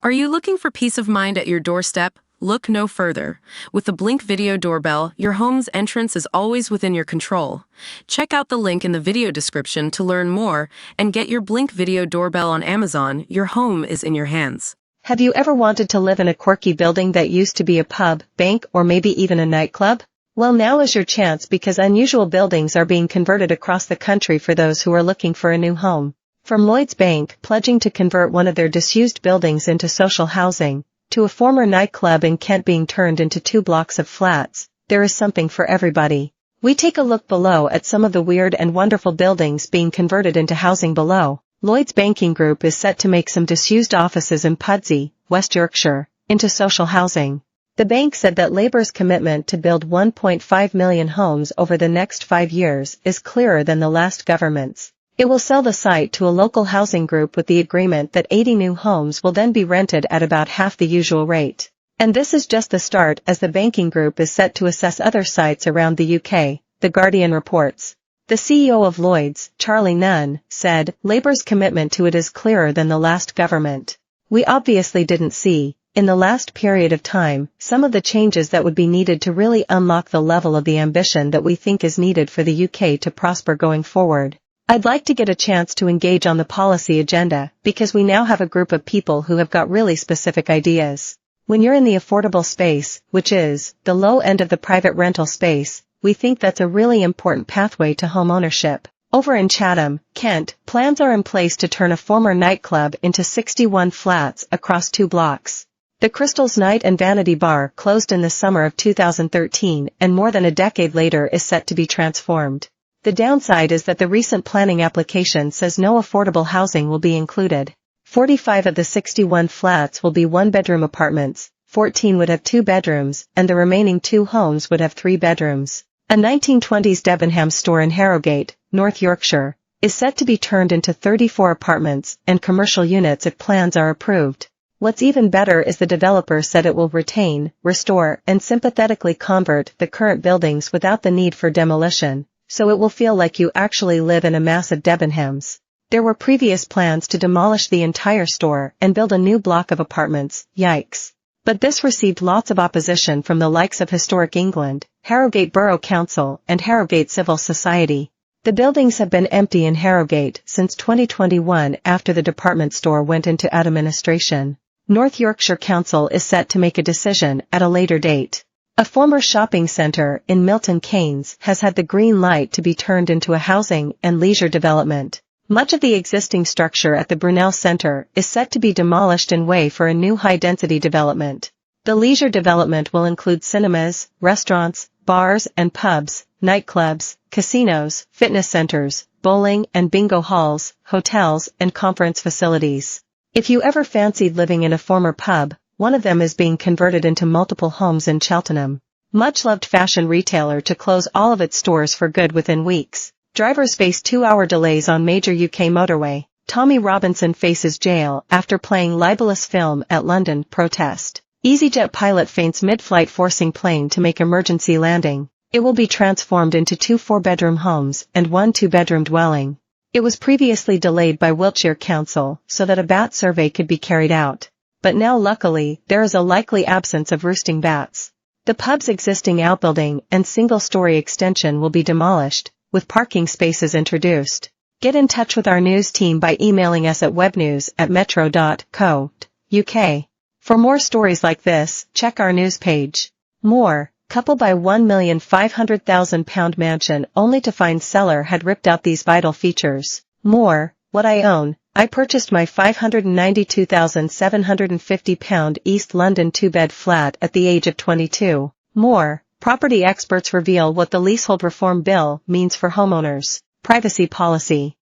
Are you looking for peace of mind at your doorstep? Look no further. With the Blink Video Doorbell, your home's entrance is always within your control. Check out the link in the video description to learn more and get your Blink Video Doorbell on Amazon. Your home is in your hands. Have you ever wanted to live in a quirky building that used to be a pub, bank, or maybe even a nightclub? Well, now is your chance because unusual buildings are being converted across the country for those who are looking for a new home. From Lloyds Bank pledging to convert one of their disused buildings into social housing, to a former nightclub in Kent being turned into 2 blocks of flats, there is something for everybody. We take a look below at some of the weird and wonderful buildings being converted into housing below. Lloyds Banking Group is set to make some disused offices in Pudsey, West Yorkshire, into social housing. The bank said that Labour's commitment to build 1.5 million homes over the next 5 years is clearer than the last government's. It will sell the site to a local housing group with the agreement that 80 new homes will then be rented at about half the usual rate. And this is just the start, as the banking group is set to assess other sites around the UK, The Guardian reports. The CEO of Lloyds, Charlie Nunn, said, "Labour's commitment to it is clearer than the last government. We obviously didn't see, in the last period of time, some of the changes that would be needed to really unlock the level of the ambition that we think is needed for the UK to prosper going forward. I'd like to get a chance to engage on the policy agenda, because we now have a group of people who have got really specific ideas. When you're in the affordable space, which is the low end of the private rental space, we think that's a really important pathway to home ownership." Over in Chatham, Kent, plans are in place to turn a former nightclub into 61 flats across 2 blocks. The Crystal's Night and Vanity Bar closed in the summer of 2013 and more than a decade later is set to be transformed. The downside is that the recent planning application says no affordable housing will be included. 45 of the 61 flats will be 1-bedroom apartments, 14 would have 2 bedrooms, and the remaining 2 homes would have 3 bedrooms. A 1920s Debenhams store in Harrogate, North Yorkshire, is set to be turned into 34 apartments and commercial units if plans are approved. What's even better is the developer said it will retain, restore, and sympathetically convert the current buildings without the need for demolition, so it will feel like you actually live in a massive Debenhams. There were previous plans to demolish the entire store and build a new block of apartments. Yikes. But this received lots of opposition from the likes of Historic England, Harrogate Borough Council, and Harrogate Civil Society. The buildings have been empty in Harrogate since 2021 after the department store went into administration. North Yorkshire Council is set to make a decision at a later date. A former shopping centre in Milton Keynes has had the green light to be turned into a housing and leisure development. Much of the existing structure at the Brunel Centre is set to be demolished in way for a new high-density development. The leisure development will include cinemas, restaurants, bars and pubs, nightclubs, casinos, fitness centres, bowling and bingo halls, hotels and conference facilities. If you ever fancied living in a former pub, one of them is being converted into multiple homes in Cheltenham. Much-loved fashion retailer to close all of its stores for good within weeks. Drivers face 2-hour delays on major UK motorway. Tommy Robinson faces jail after playing libelous film at London protest. EasyJet pilot faints mid-flight forcing plane to make emergency landing. It will be transformed into 2 4-bedroom homes and 1 2-bedroom dwelling. It was previously delayed by Wiltshire Council so that a bat survey could be carried out. But now luckily, there is a likely absence of roosting bats. The pub's existing outbuilding and single-story extension will be demolished, with parking spaces introduced. Get in touch with our news team by emailing us at webnews@metro.co.uk. For more stories like this, check our news page. More, couple buy £1,500,000 mansion only to find seller had ripped out these vital features. More, what I own. I purchased my £592,750 East London 2-bed flat at the age of 22. More, property experts reveal what the Leasehold Reform Bill means for homeowners. Privacy policy.